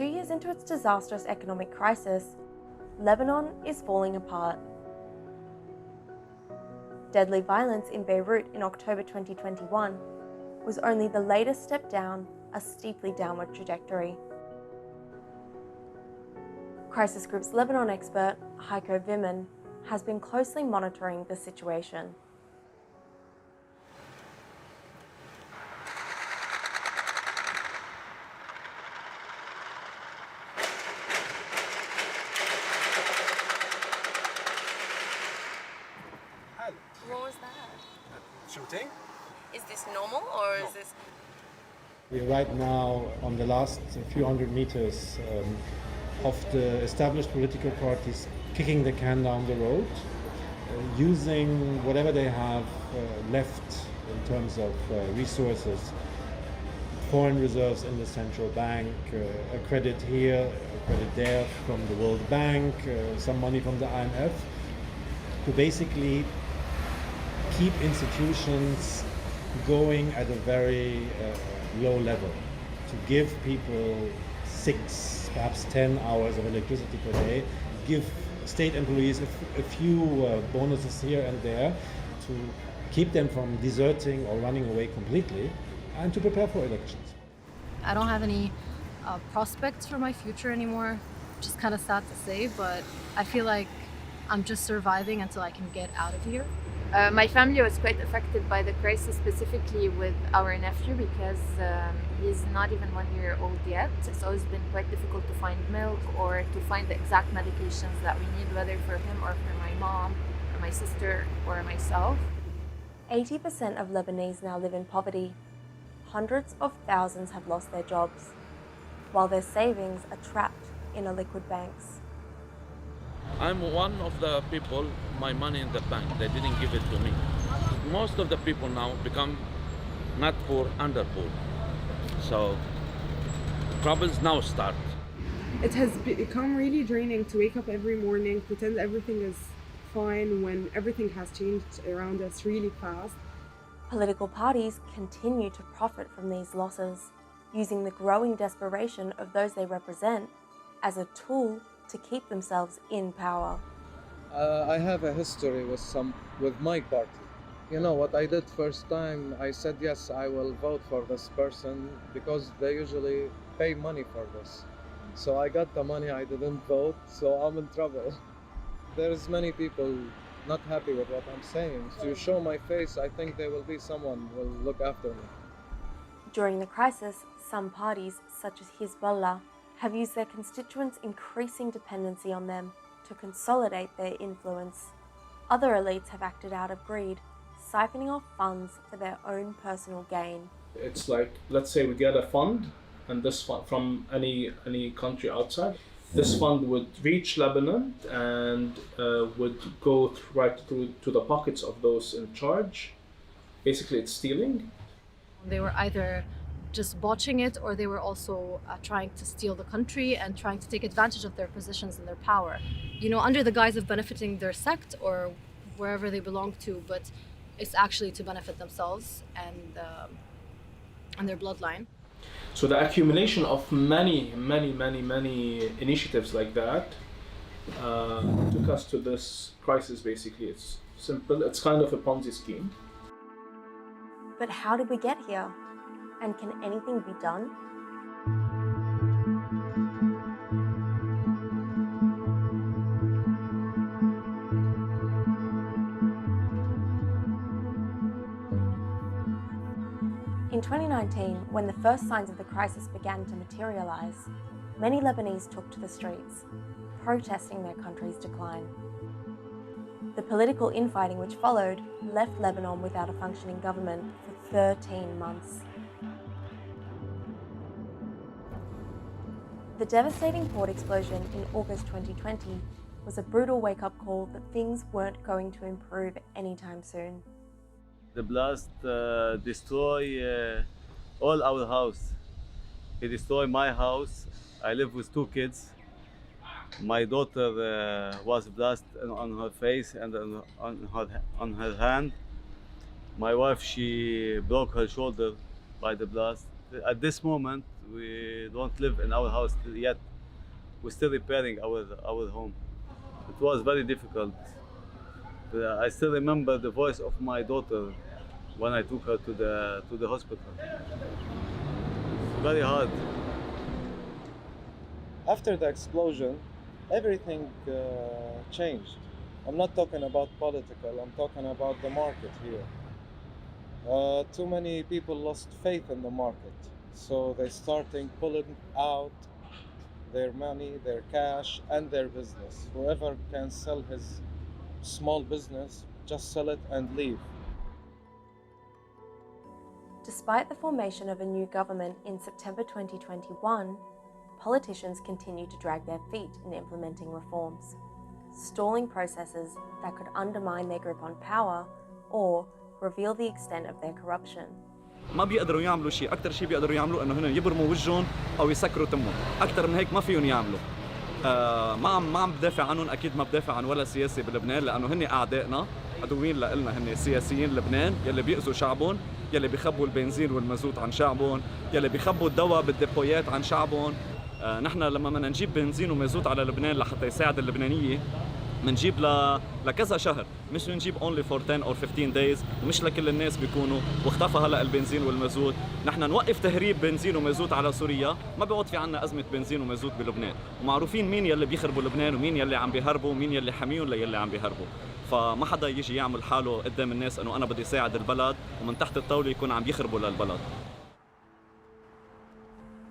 2 years into its disastrous economic crisis, Lebanon is falling apart. Deadly violence in Beirut in October 2021 was only the latest step down a steeply downward trajectory. Crisis Group's Lebanon expert, Heiko Wimmen, has been closely monitoring the situation. What was that? Shooting? Is this normal or is this... We're right now on the last few hundred meters of the established political parties kicking the can down the road, using whatever they have left in terms of resources, foreign reserves in the central bank, a credit here, a credit there from the World Bank, some money from the IMF, to basically keep institutions going at a very low level, to give people 6, perhaps 10 hours of electricity per day, give state employees a few bonuses here and there to keep them from deserting or running away completely, and to prepare for elections. I don't have any prospects for my future anymore, which is kind of sad to say, but I feel like I'm just surviving until I can get out of here. My family was quite affected by the crisis, specifically with our nephew, because he's not even 1 year old yet. So it's been quite difficult to find milk or to find the exact medications that we need, whether for him or for my mom or my sister or myself. 80% of Lebanese now live in poverty. Hundreds of thousands have lost their jobs, while their savings are trapped in illiquid banks. I'm one of the people, my money in the bank, they didn't give it to me. Most of the people now become not poor, under poor. So troubles now start. It has become really draining to wake up every morning, pretend everything is fine when everything has changed around us really fast. Political parties continue to profit from these losses, using the growing desperation of those they represent as a tool to keep themselves in power. I have a history with my party. You know what I did first time? I said yes, I will vote for this person because they usually pay money for this. So I got the money, I didn't vote, so I'm in trouble. There's many people not happy with what I'm saying. To show my face, I think there will be someone who will look after me. During the crisis, some parties, such as Hezbollah, have used their constituents' increasing dependency on them to consolidate their influence. Other elites have acted out of greed, siphoning off funds for their own personal gain. It's like, let's say we get a fund, and this fund from any country outside, this fund would reach Lebanon and would go right through to the pockets of those in charge. Basically, it's stealing. They were either just botching it, or they were also trying to steal the country and trying to take advantage of their positions and their power, you know, under the guise of benefiting their sect or wherever they belong to, but it's actually to benefit themselves and their bloodline. So the accumulation of many initiatives like that took us to this crisis. Basically, it's simple. It's kind of a Ponzi scheme. But how did we get here? And can anything be done? In 2019, when the first signs of the crisis began to materialize, many Lebanese took to the streets, protesting their country's decline. The political infighting which followed left Lebanon without a functioning government for 13 months. The devastating port explosion in August 2020 was a brutal wake-up call that things weren't going to improve anytime soon. The blast destroyed all our house. It destroyed my house. I live with 2 kids. My daughter was blasted on her face and on her hand. My wife, she broke her shoulder by the blast. At this moment, We don't live in our house yet. We're still repairing our home. It was very difficult. I still remember the voice of my daughter when I took her to the hospital. Very hard. After the explosion, everything changed. I'm not talking about political, I'm talking about the market here. Too many people lost faith in the market, so they're starting pulling out their money, their cash, and their business. Whoever can sell his small business, just sell it and leave. Despite the formation of a new government in September 2021, politicians continue to drag their feet in implementing reforms, stalling processes that could undermine their grip on power or reveal the extent of their corruption. ما بيقدروا يعملوا شيء، أكثر شيء بيقدروا يعملوا إنه هن يبرموا وجههم أو يسكروا تمهم، أكثر من هيك ما فيهم يعملوا. ما عم بدافع عنهم، أكيد ما بدافع عن ولا سياسي بلبنان لأنه هن أعدائنا، عدوين لنا، هن سياسيين لبنان يلي بيأذوا شعبهم، يلي بيخبوا البنزين والمازوت عن شعبهم، يلي بيخبوا الدواء بالديبويات عن شعبهم. نحن لما بدنا نجيب بنزين ومازوت على لبنان لحتى يساعد اللبنانية منجيب لكذا شهر، مش نجيب only for 10 or 15 days، ومش لكل الناس بيكونوا، واختفى هلا البنزين والمازوت. نحن نوقف تهريب بنزين ومازوت على سوريا، ما بيعود في عنا أزمة بنزين ومازوت بلبنان، ومعروفين مين يلي بيخربوا لبنان ومين يلي عم بيهربوا ومين يلي حاميون ليلي عم بيهربوا. فما حدا يجي يعمل حاله قدام الناس انه انا بدي ساعد البلد ومن تحت الطاولة يكون عم يخربوا للبلد.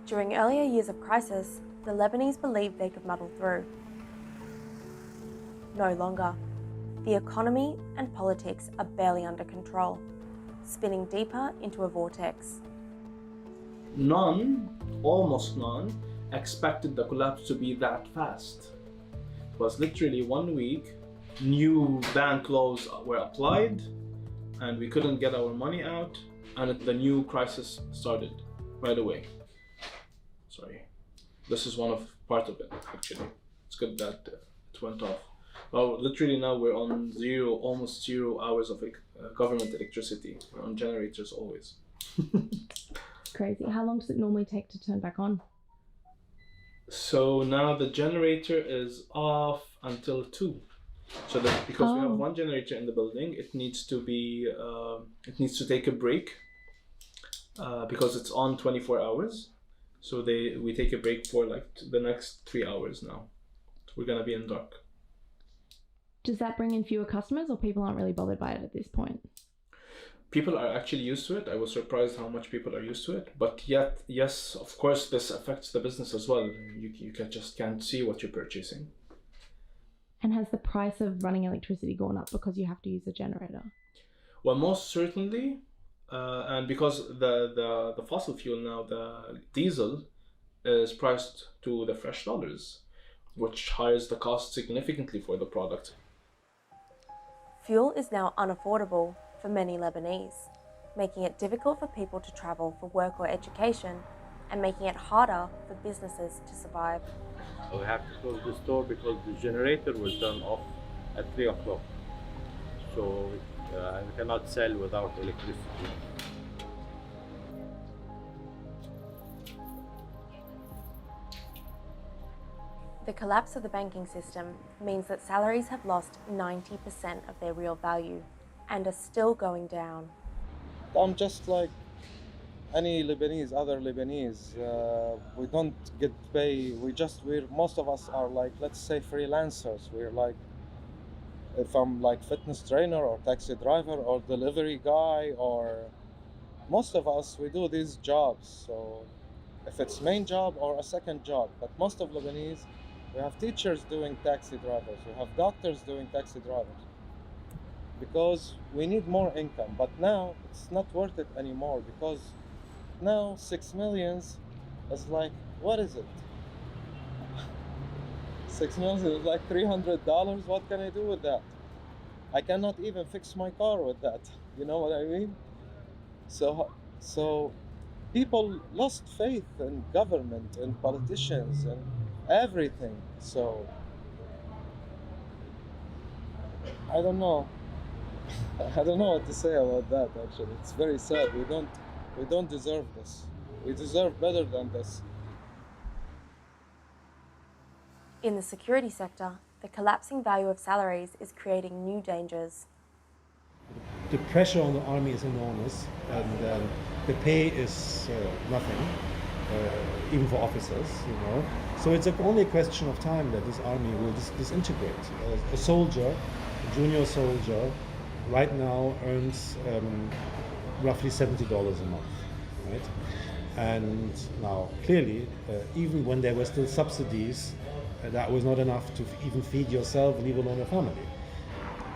During earlier years of crisis, the Lebanese believed they could muddle through. No longer. The economy and politics are barely under control, spinning deeper into a vortex. None, almost none, expected the collapse to be that fast. It was literally 1 week, new bank laws were applied, and we couldn't get our money out, and the new crisis started right away. Sorry, this is part of it actually. It's good that it went off. Well, literally now we're on almost 0 hours of government electricity. We're on generators always. Crazy. How long does it normally take to turn back on? So now the generator is off until 2. So that because we have one generator in the building, it needs to take a break because it's on 24 hours. So we take a break for like the next 3 hours now. So we're gonna be in dark. Does that bring in fewer customers, or people aren't really bothered by it at this point? People are actually used to it. I was surprised how much people are used to it. But yet, yes, of course, this affects the business as well. You just can't see what you're purchasing. And has the price of running electricity gone up because you have to use a generator? Well, most certainly. And because the fossil fuel now, the diesel, is priced to the fresh dollars, which highes the cost significantly for the product. Fuel is now unaffordable for many Lebanese, making it difficult for people to travel for work or education and making it harder for businesses to survive. We have to close the store because the generator will turn off at 3 o'clock. So we cannot sell without electricity. The collapse of the banking system means that salaries have lost 90% of their real value and are still going down. I'm just like any Lebanese, other Lebanese. We don't get paid. Most of us are like, let's say, freelancers. We're like, if I'm like fitness trainer or taxi driver or delivery guy, or most of us, we do these jobs. So if it's main job or a second job, but most of Lebanese, we have teachers doing taxi drivers, we have doctors doing taxi drivers, because we need more income. But now it's not worth it anymore, because now 6 million is like, what is it? 6 million is like $300. What can I do with that? I cannot even fix my car with that. You know what I mean? So people lost faith in government and politicians and everything. So I don't know. I don't know what to say about that. Actually, it's very sad. We don't deserve this. We deserve better than this. In the security sector, the collapsing value of salaries is creating new dangers. The pressure on the army is enormous, and the pay is nothing, even for officers, you know. So it's only a question of time that this army will disintegrate. A soldier, a junior soldier, right now earns roughly $70 a month, right? And now, clearly, even when there were still subsidies, that was not enough to even feed yourself, leave alone a family.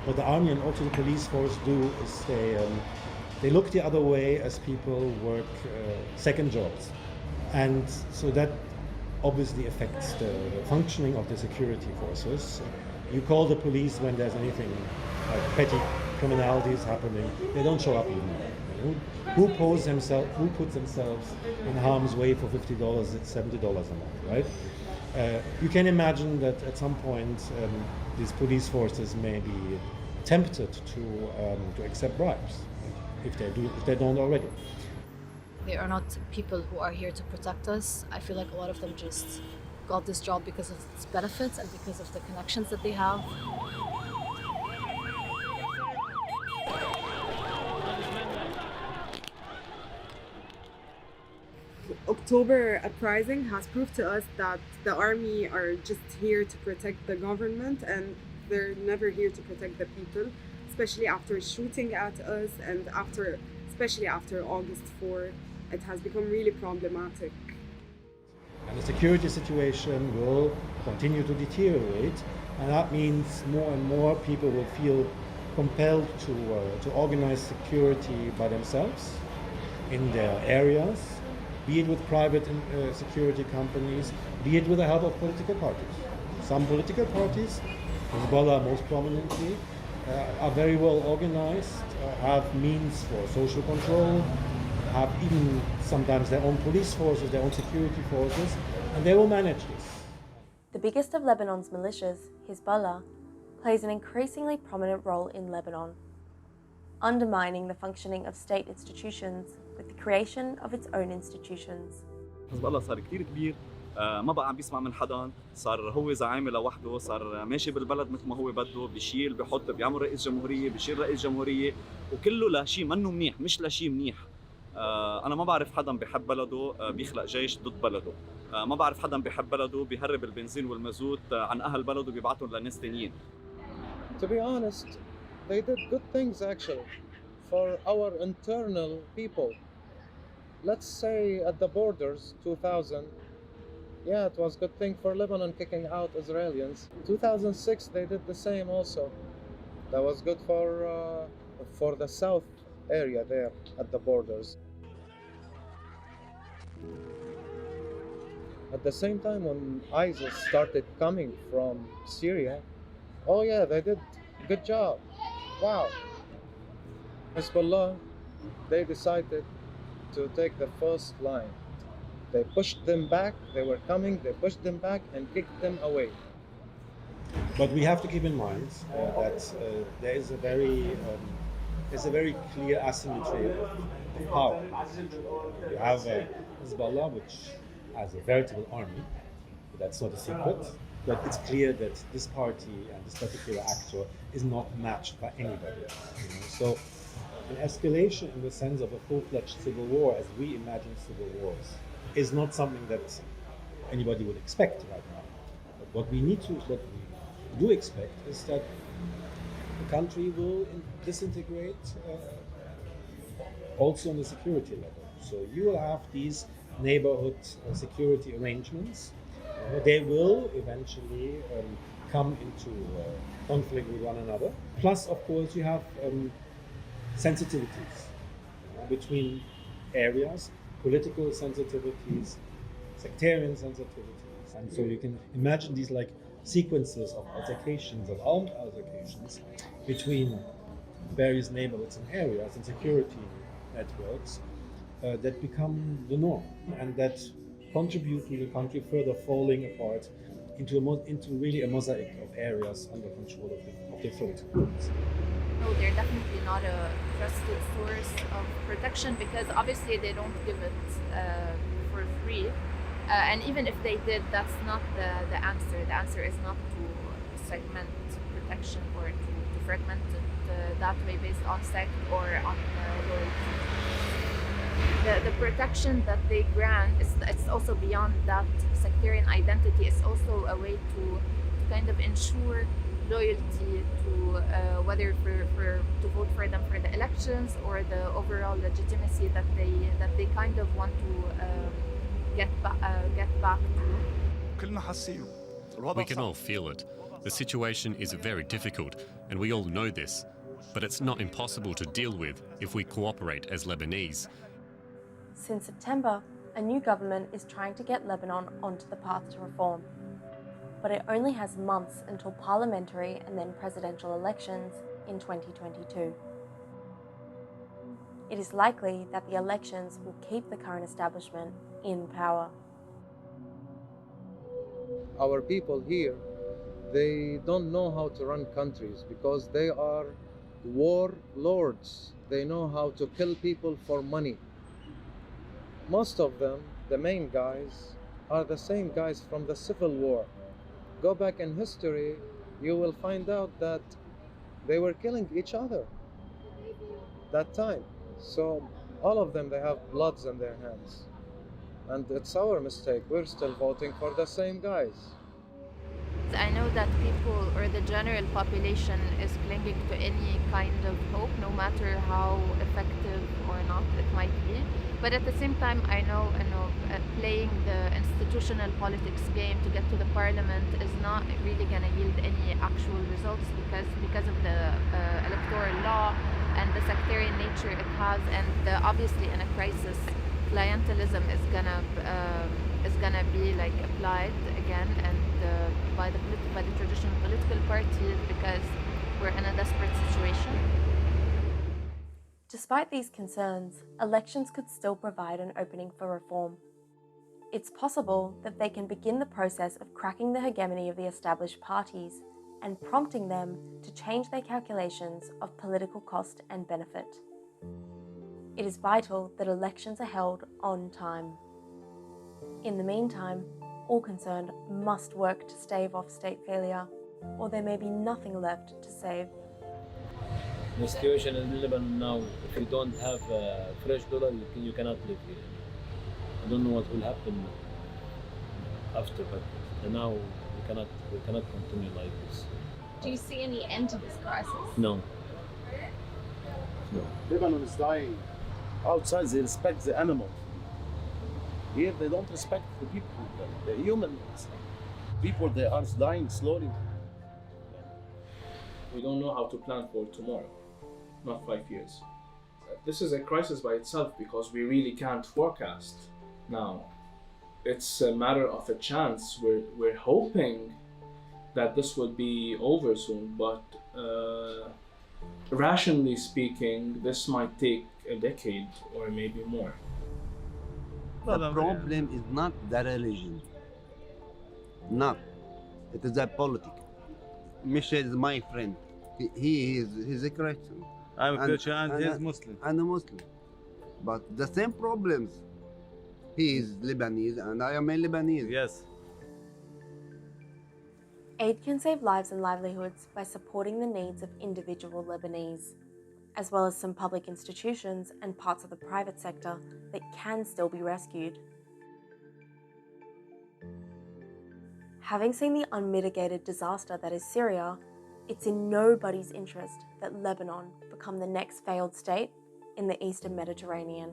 What the army and also the police force do is they look the other way as people work second jobs. And so that obviously affects the functioning of the security forces. You call the police when there's anything like petty criminalities happening. They don't show up even. Who puts themselves in harm's way for $50, $70 a month, right? You can imagine that at some point these police forces may be tempted to accept bribes if they don't already. They are not people who are here to protect us. I feel like a lot of them just got this job because of its benefits and because of the connections that they have. October uprising has proved to us that the army are just here to protect the government, and they're never here to protect the people, especially after shooting at us and especially after August 4. It has become really problematic. And the security situation will continue to deteriorate, and that means more and more people will feel compelled to organize security by themselves in their areas, be it with private security companies, be it with the help of political parties. Some political parties, Hezbollah most prominently, are very well organized, have means for social control, have even sometimes their own police forces, their own security forces, and they will manage this. The biggest of Lebanon's militias, Hezbollah, plays an increasingly prominent role in Lebanon, undermining the functioning of state institutions with the creation of its own institutions. حزب الله صار كتير كبير، ما بقى عم بيسمع من حدا، صار هو زعيم لوحده، صار ماشي بالبلد مثل ما هو بده، بيشيل بيحط بيعمل رئيس جمهورية، بيشيل رئيس جمهورية، وكله لشيء منه منيح، مش لشيء منيح. أنا ما بعرف حدا بيحب بلده بيخلق جيش ضد بلده، ما بعرف حدا بيحب بلده بيهرب البنزين والمازوت عن أهل بلده بيبعتهم لناس تانيين. To be honest, they did good things actually for our internal people. Let's say at the borders, 2000, yeah, it was a good thing for Lebanon kicking out Israelis. 2006, they did the same also. That was good for the south area there at the borders. At the same time, when ISIS started coming from Syria, oh yeah, they did a good job. Wow. Hezbollah, they decided to take the first line. They pushed them back, they were coming, they pushed them back and kicked them away. But we have to keep in mind that there is a very clear asymmetry of power. You have Hezbollah, which has a veritable army, but that's not a secret. But it's clear that this party and this particular actor is not matched by anybody. So an escalation in the sense of a full-fledged civil war, as we imagine civil wars, is not something that anybody would expect right now. But what we do expect is that the country will disintegrate also on the security level. So you will have these neighborhood security arrangements. They will eventually come into conflict with one another. Plus, of course, you have sensitivities between areas, political sensitivities, sectarian sensitivities. And so you can imagine these like sequences of altercations, of armed altercations between various neighborhoods and areas and security networks that become the norm and that contribute to the country further falling apart into really a mosaic of areas under control of different groups. no, they're definitely not a trusted source of protection because obviously they don't give it for free. And even if they did, that's not the answer. The answer is not to segment protection or to fragment it that way based on sect or on loyalty. The protection that they grant it's also beyond that sectarian identity. It's also a way to kind of ensure loyalty to whether to vote for them for the elections or the overall legitimacy that they kind of want to get back to. We can all feel it. The situation is very difficult, and we all know this. But it's not impossible to deal with if we cooperate as Lebanese. Since September, a new government is trying to get Lebanon onto the path to reform. But it only has months until parliamentary and then presidential elections in 2022. It is likely that the elections will keep the current establishment in power. Our people here, they don't know how to run countries because they are warlords. They know how to kill people for money. Most of them, the main guys, are the same guys from the Civil War. Go back in history, you will find out that they were killing each other that time. So all of them, they have bloods in their hands. And it's our mistake. We're still voting for the same guys. I know that people or the general population is clinging to any kind of hope, no matter how effective or not it might be. But at the same time, I know playing the institutional politics game to get to the parliament is not really going to yield any actual results because of the electoral law and the sectarian nature it has, and obviously in a crisis, clientelism is gonna be like applied again, and by the traditional political parties because we're in a desperate situation. Despite these concerns, elections could still provide an opening for reform. It's possible that they can begin the process of cracking the hegemony of the established parties and prompting them to change their calculations of political cost and benefit. It is vital that elections are held on time. In the meantime, all concerned must work to stave off state failure, or there may be nothing left to save. The situation in Lebanon now, if you don't have a fresh dollar, you cannot live here. I don't know what will happen after, but now we cannot continue like this. Do you see any end to this crisis? No. Lebanon is dying. Outside they respect the animal. Here they don't respect the people, the humans. People, they are dying slowly. We don't know how to plan for tomorrow, not 5 years. This is a crisis by itself because we really can't forecast now. It's a matter of a chance. We're hoping that this would be over soon, but rationally speaking, this might take a decade or maybe more. The problem is not the religion. Not. It is the politics. Michelle is my friend. He's a Christian. I'm a Christian and he's Muslim. And a Muslim. But the same problems. He is Lebanese and I am a Lebanese. Yes. Aid can save lives and livelihoods by supporting the needs of individual Lebanese, as well as some public institutions and parts of the private sector that can still be rescued. Having seen the unmitigated disaster that is Syria, it's in nobody's interest that Lebanon become the next failed state in the Eastern Mediterranean.